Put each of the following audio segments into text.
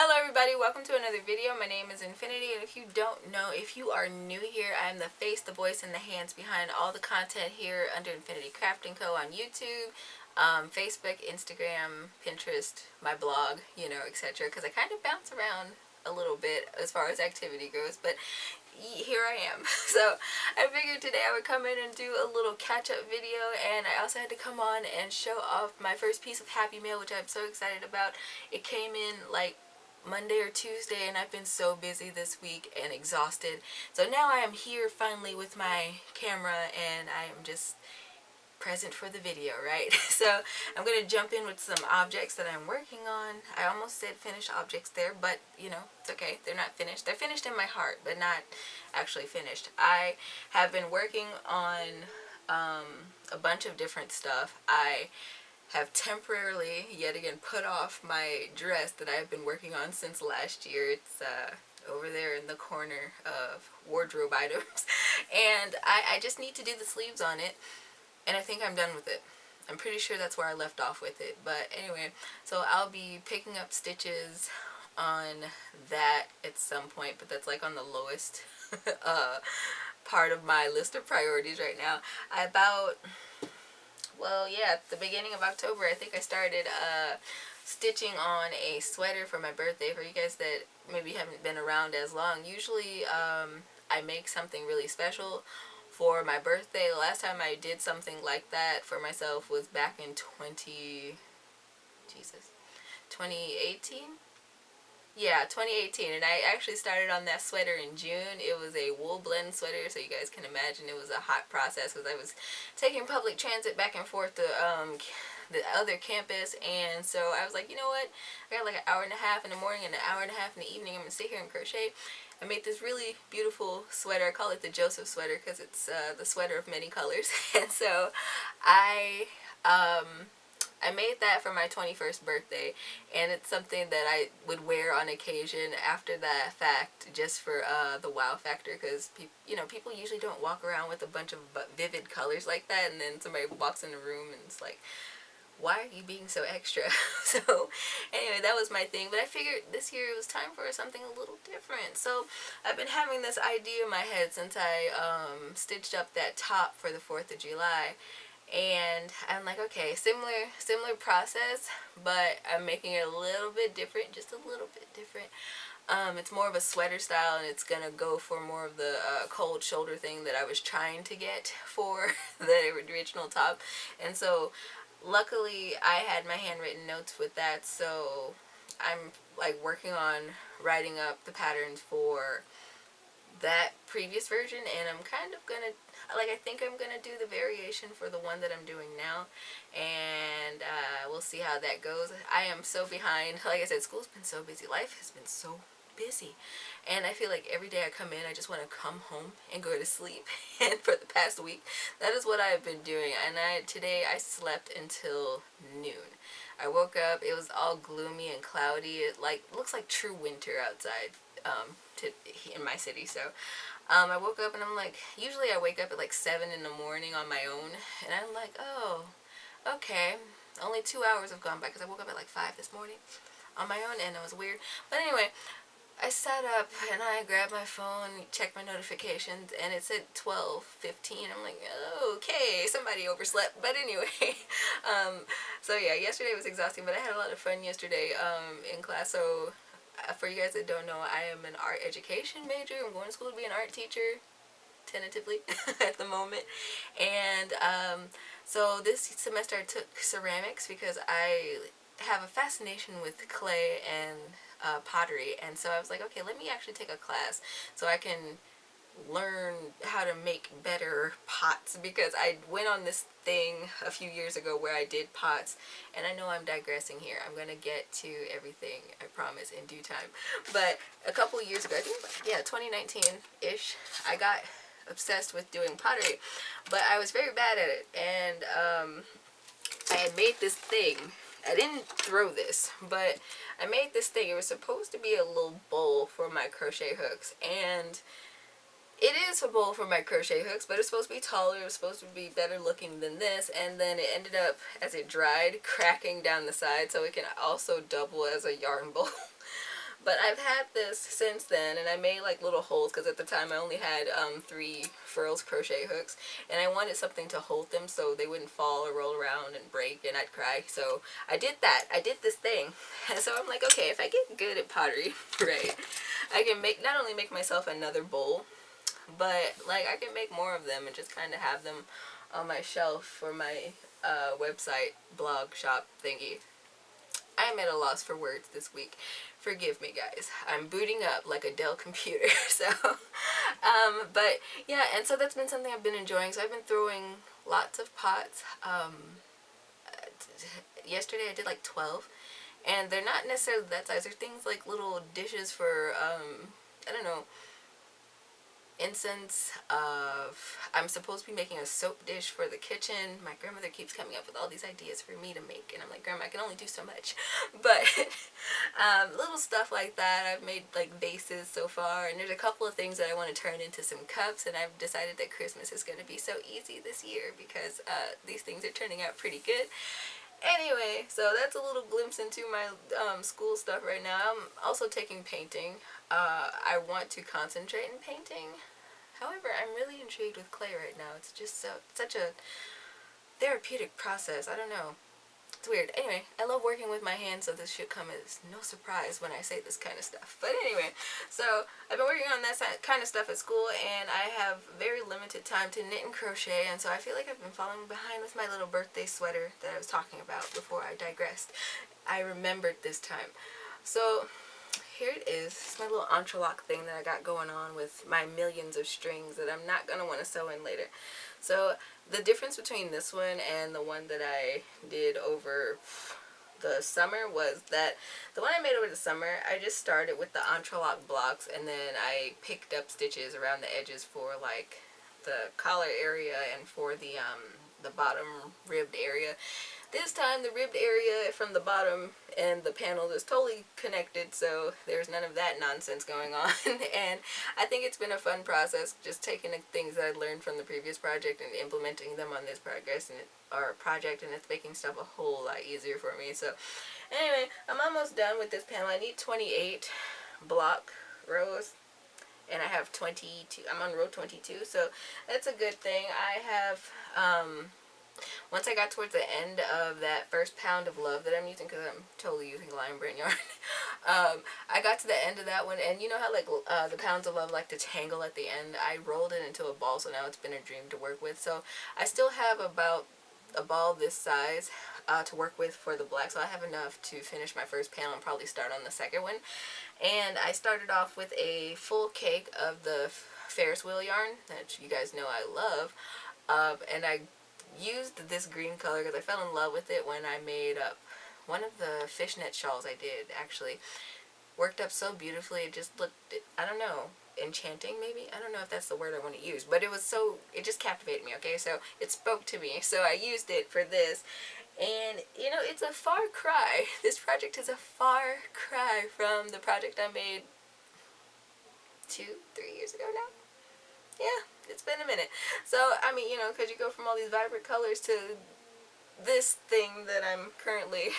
Hello everybody, welcome to another video. My name is Infiniti, and if you don't know, if you are new here, I am the face, the voice, and the hands behind all the content here under Infiniti Crafting Co. on YouTube, Facebook, Instagram, Pinterest, my blog, etc. Because I kind of bounce around a little bit as far as activity goes, but here I am. So I figured today I would come in and do a little catch-up video, and I also had to come on and show off my first piece of Happy Mail, which I'm so excited about. It came in like Monday or Tuesday, and I've been so busy this week and exhausted. So now I am here finally with my camera, and I am just present for the video, right? So I'm going to jump in with some objects that I'm working on. I almost said finished objects there, but it's okay. They're not finished. They're finished in my heart, but not actually finished. I have been working on a bunch of different stuff. I have temporarily, yet again, put off my dress that I've been working on since last year. It's over there in the corner of wardrobe items. And I just need to do the sleeves on it. And I think I'm done with it. I'm pretty sure that's where I left off with it. But anyway, so I'll be picking up stitches on that at some point. But that's like on the lowest part of my list of priorities right now. At the beginning of October, I think I started stitching on a sweater for my birthday. For you guys that maybe haven't been around as long, usually I make something really special for my birthday. The last time I did something like that for myself was back in 2018? Yeah, 2018, and I actually started on that sweater in June. It was a wool blend sweater, so you guys can imagine it was a hot process because I was taking public transit back and forth to the other campus, and so I was like, you know what, I got like an hour and a half in the morning and an hour and a half in the evening. I'm going to sit here and crochet. I made this really beautiful sweater. I call it the Joseph sweater because it's the sweater of many colors. And so I made that for my 21st birthday, and it's something that I would wear on occasion after that fact, just for the wow factor, because people usually don't walk around with a bunch of vivid colors like that, and then somebody walks in the room and it's like, why are you being so extra? So anyway, that was my thing. But I figured this year it was time for something a little different. So I've been having this idea in my head since I stitched up that top for the 4th of July. And I'm like, okay, similar process, but I'm making it a little bit different, just a little bit different. It's more of a sweater style, and it's gonna go for more of the cold shoulder thing that I was trying to get for the original top. And so luckily I had my handwritten notes with that, so I'm like working on writing up the patterns for that previous version, and I'm kind of gonna, I think I'm gonna do the variation for the one that I'm doing now, and we'll see how that goes. I am so behind. Like I said, school's been so busy. Life has been so busy, and I feel like every day I come in, I just want to come home and go to sleep. And for the past week, that is what I've been doing. And today I slept until noon. I woke up, it was all gloomy and cloudy. It looks like true winter outside in my city. So I woke up, and I'm like, usually I wake up at like 7 in the morning on my own, and I'm like, oh, okay, only 2 hours have gone by, because I woke up at like 5 this morning on my own, and it was weird. But anyway, I sat up and I grabbed my phone, checked my notifications, and it said 12:15. I'm like, oh, okay, somebody overslept. But anyway, so yeah, yesterday was exhausting, but I had a lot of fun yesterday in class. So for you guys that don't know, I am an art education major. I'm going to school to be an art teacher, tentatively, at the moment. And so this semester I took ceramics because I have a fascination with clay and pottery, and so I was like, okay, let me actually take a class so I can learn how to make better pots, because I went on this thing a few years ago where I did pots, and I know I'm digressing here. I'm gonna get to everything, I promise, in due time. But a couple of years ago, I think, yeah, 2019-ish, I got obsessed with doing pottery, but I was very bad at it, and I had made this thing. I didn't throw this, but I made this thing. It was supposed to be a little bowl for my crochet hooks, and it is a bowl for my crochet hooks, but it's supposed to be taller. It was supposed to be better looking than this, and then it ended up, as it dried, cracking down the side, so it can also double as a yarn bowl. But I've had this since then, and I made like little holes because at the time I only had 3 furls crochet hooks, and I wanted something to hold them so they wouldn't fall or roll around and break and I'd cry. So I did that. I did this thing. And so I'm like, okay, if I get good at pottery, right, I can make, not only make myself another bowl, but like I can make more of them and just kind of have them on my shelf for my website, blog, shop thingy. I am at a loss for words this week. Forgive me, guys. I'm booting up like a Dell computer. So, but yeah, and so that's been something I've been enjoying. So I've been throwing lots of pots. Yesterday I did like 12, and they're not necessarily that size. They're things like little dishes for, I don't know, incense. I'm supposed to be making a soap dish for the kitchen. My grandmother keeps coming up with all these ideas for me to make, and I'm like, Grandma, I can only do so much. But little stuff like that. I've made like vases so far, and there's a couple of things that I want to turn into some cups, and I've decided that Christmas is going to be so easy this year because these things are turning out pretty good. Anyway, so that's a little glimpse into my school stuff right now. I'm also taking painting. I want to concentrate in painting. However, I'm really intrigued with clay right now. It's just such a therapeutic process. I don't know. It's weird. Anyway, I love working with my hands, so this should come as no surprise when I say this kind of stuff. But anyway, so I've been working on that kind of stuff at school, and I have very limited time to knit and crochet, and so I feel like I've been falling behind with my little birthday sweater that I was talking about before I digressed. I remembered this time. So here it is. It's my little entrelac thing that I got going on with my millions of strings that I'm not going to want to sew in later. So the difference between this one and the one that I did over the summer was that the one I made over the summer, I just started with the entrelac blocks, and then I picked up stitches around the edges for like the collar area and for the bottom ribbed area. This time the ribbed area from the bottom and the panels is totally connected, so there's none of that nonsense going on. And I think it's been a fun process, just taking the things that I learned from the previous project and implementing them on this project, and it's making stuff a whole lot easier for me. So anyway, I'm almost done with this panel. I need 28 block rows, and I have 22. I'm on row 22, so that's a good thing. I have once I got towards the end of that first pound of love that I'm using, because I'm totally using Lion Brand yarn, I got to the end of that one, and you know how like the pounds of love like to tangle at the end? I rolled it into a ball, so now it's been a dream to work with. So I still have about a ball this size to work with for the black, so I have enough to finish my first panel and probably start on the second one. And I started off with a full cake of the Ferris wheel yarn that you guys know I love, and I used this green color because I fell in love with it when I made up one of the fishnet shawls I did. Actually worked up so beautifully. It just looked, I don't know, enchanting maybe? I don't know if that's the word I want to use, but it just captivated me, okay? So it spoke to me, so I used it for this. And you know, it's a far cry. This project is a far cry from the project I made 2-3 years ago now. Yeah, it's been a minute. So, I mean, you know, because you go from all these vibrant colors to this thing that I'm currently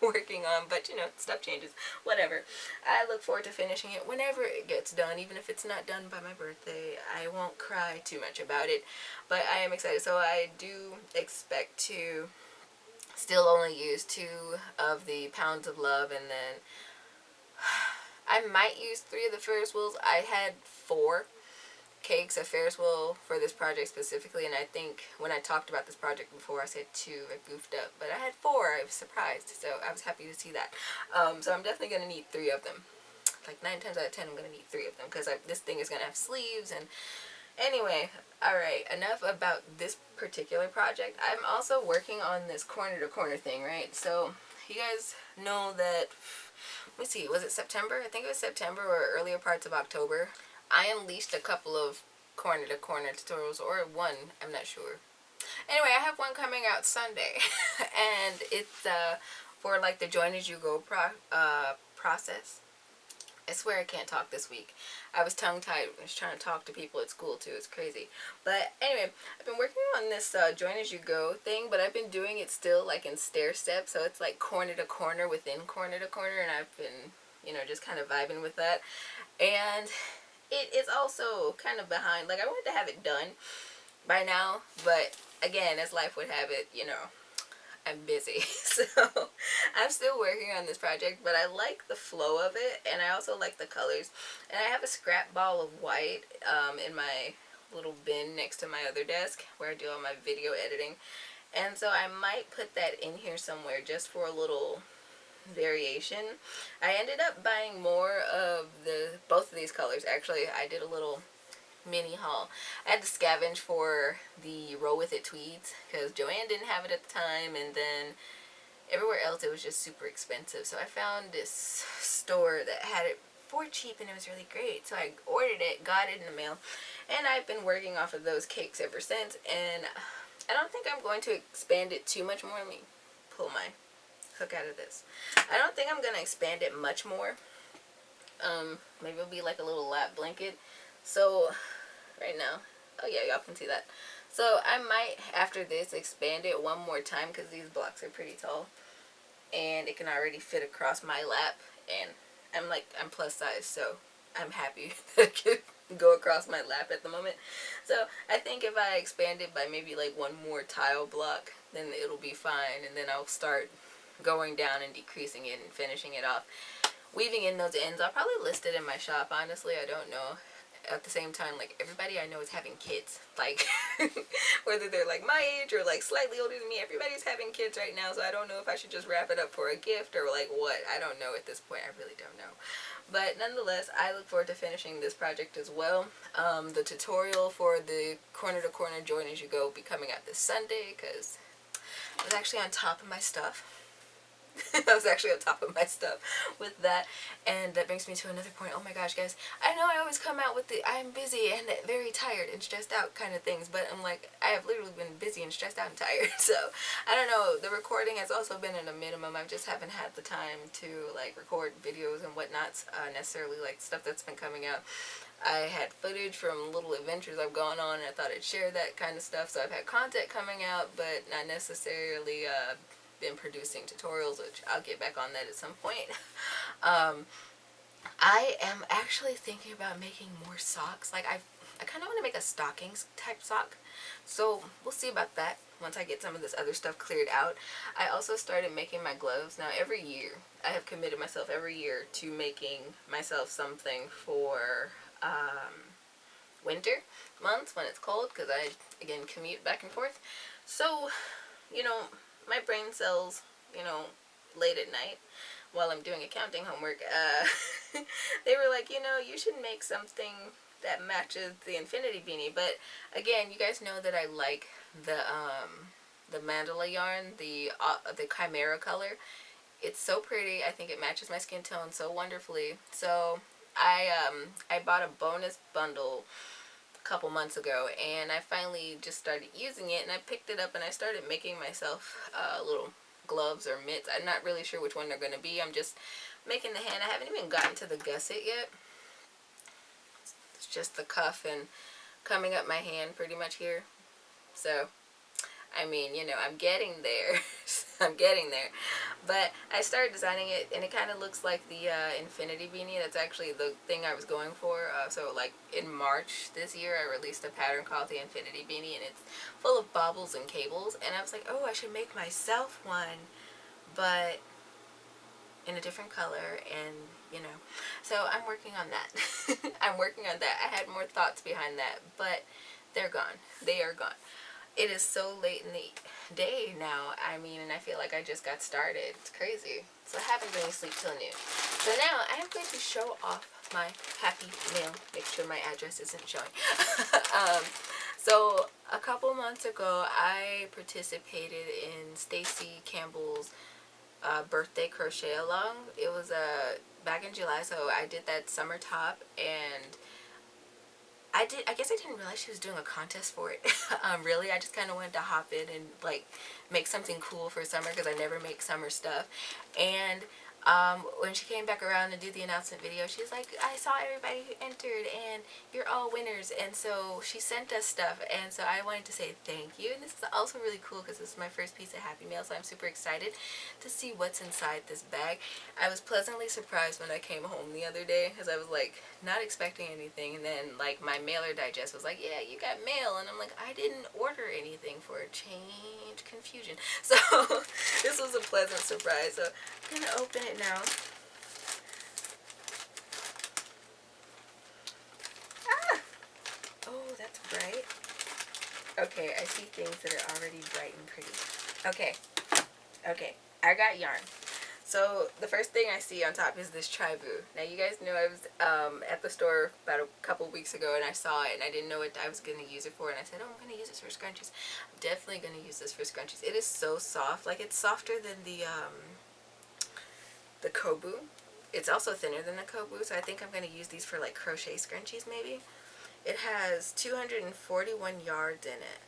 working on, but, you know, stuff changes. Whatever. I look forward to finishing it whenever it gets done, even if it's not done by my birthday. I won't cry too much about it, but I am excited. So I do expect to still only use 2 of the pounds of love, and then I might use 3 of the Ferris wheels. I had 4 cakes of Ferris wheel for this project specifically, and I think when I talked about this project before I said 2. I goofed up, but I had 4. I was surprised, so I was happy to see that. So I'm definitely going to need 3 of them. Like 9 times out of 10 I'm going to need 3 of them, because this thing is going to have sleeves. And anyway, alright, enough about this particular project. I'm also working on this corner to corner thing, right? So you guys know that, let me see, was it September? I think it was September or earlier parts of October. I unleashed a couple of corner to corner tutorials, or one, I'm not sure. Anyway, I have one coming out Sunday, and it's for like the join as you go process. I swear I can't talk this week. I was tongue-tied. I was trying to talk to people at school too. It's crazy. But anyway, I've been working on this join as you go thing, but I've been doing it still like in stair steps. So it's like corner to corner within corner to corner, and I've been you know, just kind of vibing with that. And it is also kind of behind. Like, I wanted to have it done by now, but again, as life would have it, you know, I'm busy. So I'm still working on this project, but I like the flow of it, and I also like the colors. And I have a scrap ball of white in my little bin next to my other desk where I do all my video editing. And so I might put that in here somewhere just for a little variation. I ended up buying more of both of these colors. Actually, I did a little mini haul. I had to scavenge for the Roll With It tweeds because Joanne didn't have it at the time, and then everywhere else it was just super expensive. So I found this store that had it for cheap, and it was really great. So I ordered it, got it in the mail, and I've been working off of those cakes ever since. And I don't think I'm going to expand it too much more. Let me pull my hook out of this. I don't think I'm going to expand it much more. Maybe it'll be like a little lap blanket. So right now, oh yeah, y'all can see that. So I might, after this, expand it one more time because these blocks are pretty tall, and it can already fit across my lap, and I'm plus size, so I'm happy that it can go across my lap at the moment. So I think if I expand it by maybe like one more tile block, then it'll be fine, and then I'll start going down and decreasing it and finishing it off, weaving in those ends. I'll probably list it in my shop, honestly. I don't know. At the same time, like, everybody I know is having kids, like, whether they're like my age or like slightly older than me, everybody's having kids right now. So I don't know if I should just wrap it up for a gift or like what. I don't know at this point. I really don't know. But nonetheless, I look forward to finishing this project as well. The tutorial for the corner to corner join as you go will be coming out this Sunday because I was actually on top of my stuff. I was actually on top of my stuff with that. And that brings me to another point. Oh my gosh, guys, I know I always come out with the I'm busy and very tired and stressed out kind of things, but I'm like, I have literally been busy and stressed out and tired. So I don't know, the recording has also been at a minimum. I just haven't had the time to like record videos and whatnot, necessarily like stuff that's been coming out. I had footage from little adventures I've gone on, and I thought I'd share that kind of stuff. So I've had content coming out, but not necessarily been producing tutorials, which I'll get back on that at some point. I am actually thinking about making more socks. Like, I kind of want to make a stockings type sock. So we'll see about that once I get some of this other stuff cleared out. I also started making my gloves. Now every year, I have committed myself every year to making myself something for winter months when it's cold, because I, again, commute back and forth. So, you know, my brain cells, you know, late at night while I'm doing accounting homework, they were like, you know, you should make something that matches the Infiniti beanie. But again, you guys know that I like the mandala yarn, the chimera color. It's so pretty. I think it matches my skin tone so wonderfully. So I bought a bonus bundle a couple months ago, and I finally just started using it, and I picked it up and I started making myself little gloves or mitts. I'm not really sure which one they're going to be. I'm just making the hand. I haven't even gotten to the gusset yet. It's just the cuff and coming up my hand pretty much here. So I mean, you know, I'm getting there. I'm getting there. But I started designing it, and it kind of looks like the Infiniti beanie. That's actually the thing I was going for. So, like, in March this year, I released a pattern called the Infiniti beanie, and it's full of baubles and cables. And I was like, oh, I should make myself one, but in a different color, and, you know. So, I'm working on that. I'm working on that. I had more thoughts behind that, but they're gone. They are gone. It is so late in the day now, I mean, and I feel like I just got started. It's crazy. So I haven't been asleep till noon. So now I am going to show off my happy mail. Make sure my address isn't showing. So a couple months ago, I participated in Stacey Campbell's birthday crochet along. It was back in July, so I did that summer top, and I guess I didn't realize she was doing a contest for it. Really, I just kind of wanted to hop in and like make something cool for summer because I never make summer stuff. And When she came back around to do the announcement video, she's like, I saw everybody who entered and you're all winners. And so she sent us stuff. And so I wanted to say thank you. And this is also really cool because this is my first piece of Happy Mail. So I'm super excited to see what's inside this bag. I was pleasantly surprised when I came home the other day because I was like not expecting anything. And then like my mailer digest was like, yeah, you got mail. And I'm like, I didn't order anything for a change confusion. So this was a pleasant surprise. So I'm going to open it now. Ah! Oh, that's bright. Okay, I see things that are already bright and pretty. Okay, I got yarn. So the first thing I see on top is this Tribu. Now you guys know I was at the store about a couple weeks ago and I saw it and I didn't know what I was going to use it for, and I said, oh, I'm going to use this for scrunchies. I'm definitely going to use this for scrunchies. It is so soft. Like, it's softer than the Kobu. It's also thinner than the Kobu, so I think I'm going to use these for like crochet scrunchies maybe. It has 241 yards in it.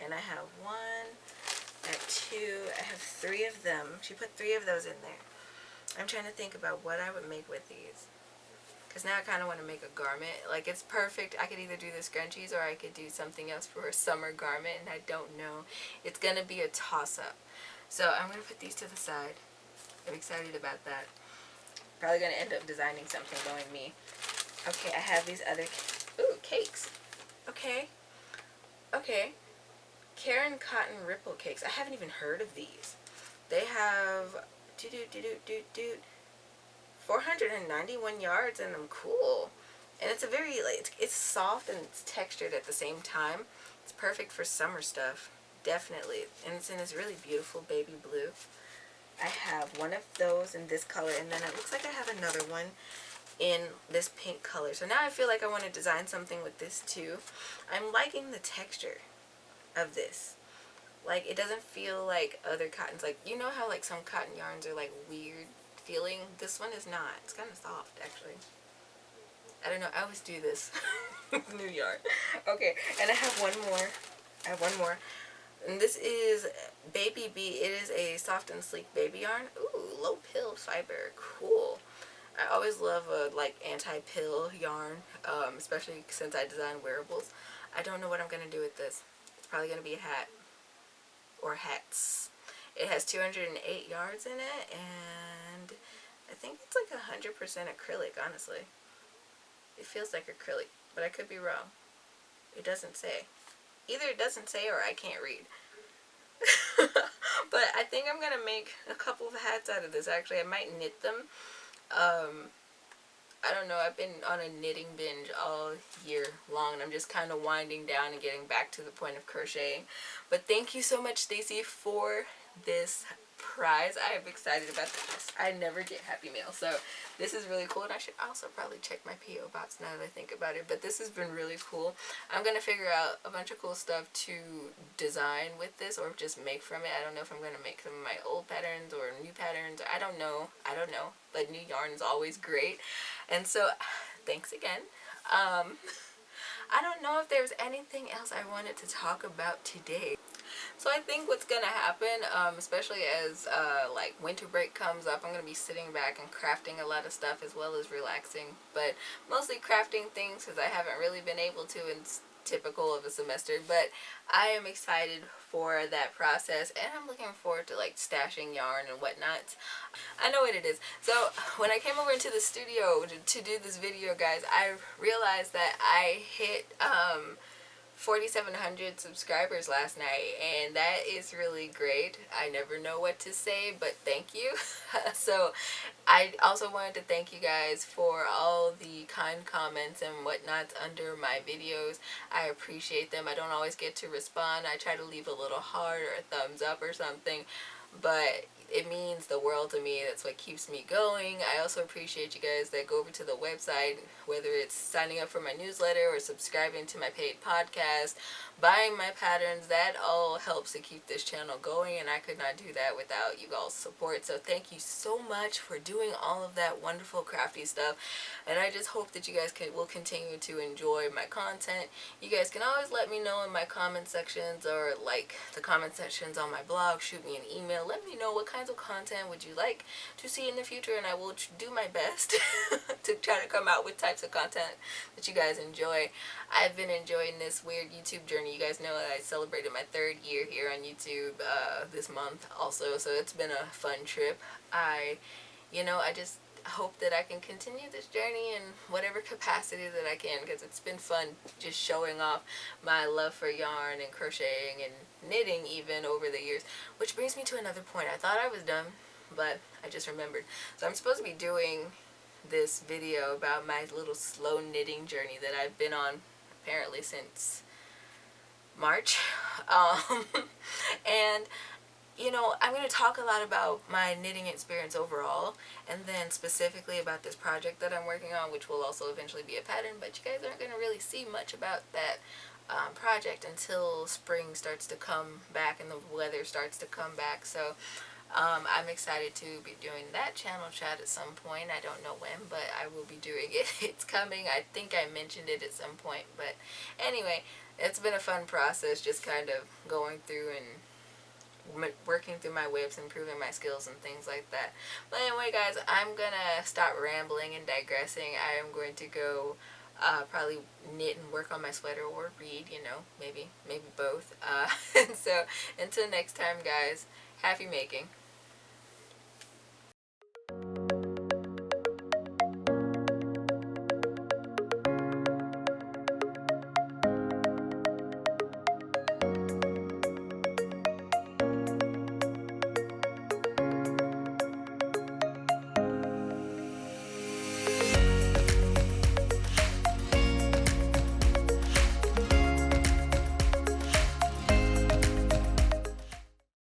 And I have one, I have two, I have three of them. She put three of those in there. I'm trying to think about what I would make with these. Because now I kind of want to make a garment. Like, it's perfect. I could either do the scrunchies or I could do something else for a summer garment, and I don't know. It's going to be a toss-up. So I'm going to put these to the side. I'm excited about that. Probably going to end up designing something knowing me. Okay, I have these other, cakes. Okay. Karen Cotton Ripple Cakes. I haven't even heard of these. They have 491 yards in them. Cool. And it's a very, like, it's soft and it's textured at the same time. It's perfect for summer stuff. Definitely. And it's in this really beautiful baby blue. I have one of those in this color, and then it looks like I have another one in this pink color. So now I feel like I want to design something with this too. I'm liking the texture of this. Like, it doesn't feel like other cottons. Like, you know how like some cotton yarns are like weird feeling? This one is not. It's kind of soft actually. I don't know. I always do this. New yarn. Okay, and I have one more. And this is Baby Bee. It is a soft and sleek baby yarn. Ooh, low pill fiber. Cool. I always love a like anti-pill yarn, especially since I design wearables. I don't know what I'm going to do with this. It's probably going to be a hat. Or hats. It has 208 yards in it, and I think it's like 100% acrylic, honestly. It feels like acrylic, but I could be wrong. It doesn't say. Either it doesn't say or I can't read. But I think I'm going to make a couple of hats out of this, actually. I might knit them. I don't know, I've been on a knitting binge all year long, and I'm just kind of winding down and getting back to the point of crocheting. But thank you so much, Stacey, for this prize. I am excited about this. I never get Happy Mail, so this is really cool, and I should also probably check my P.O. box now that I think about it, but this has been really cool. I'm going to figure out a bunch of cool stuff to design with this, or just make from it. I don't know if I'm going to make some of my old patterns or new patterns. I don't know, but new yarn is always great. And so, thanks again. I don't know if there's anything else I wanted to talk about today. So I think what's going to happen, especially as like winter break comes up, I'm going to be sitting back and crafting a lot of stuff as well as relaxing. But mostly crafting things because I haven't really been able to, and it's typical of a semester. But I am excited for that process, and I'm looking forward to like stashing yarn and whatnot. I know what it is. So when I came over into the studio to do this video, guys, I realized that I hit 4,700 subscribers last night, and that is really great. I never know what to say, but thank you. So I also wanted to thank you guys for all the kind comments and whatnot under my videos. I appreciate them. I don't always get to respond. I try to leave a little heart or a thumbs up or something, but it means the world to me. That's what keeps me going. I also appreciate you guys that go over to the website, whether it's signing up for my newsletter or subscribing to my paid podcast, buying my patterns. That all helps to keep this channel going, and I could not do that without you all's support. So thank you so much for doing all of that wonderful crafty stuff, and I just hope that you guys will continue to enjoy my content. You guys can always let me know in my comment sections, or like the comment sections on my blog. Shoot me an email. Let me know what kind kinds of content would you like to see in the future, and I will do my best to try to come out with types of content that you guys enjoy. I've been enjoying this weird YouTube journey. You guys know that I celebrated my 3rd year here on YouTube this month also, so it's been a fun trip. I just hope that I can continue this journey in whatever capacity that I can, because it's been fun just showing off my love for yarn and crocheting and knitting even over the years. Which brings me to another point. I thought I was done, but I just remembered. So I'm supposed to be doing this video about my little slow knitting journey that I've been on apparently since March. And I'm going to talk a lot about my knitting experience overall, and then specifically about this project that I'm working on, which will also eventually be a pattern, but you guys aren't going to really see much about that project until spring starts to come back and the weather starts to come back. So I'm excited to be doing that channel chat at some point. I don't know when, but I will be doing it. It's coming. I think I mentioned it at some point, but anyway, it's been a fun process, just kind of going through and working through my WIPs, improving my skills and things like that. But anyway, guys, I'm gonna stop rambling and digressing. I am going to go probably knit and work on my sweater, or read, maybe both. And so until next time, guys, happy making.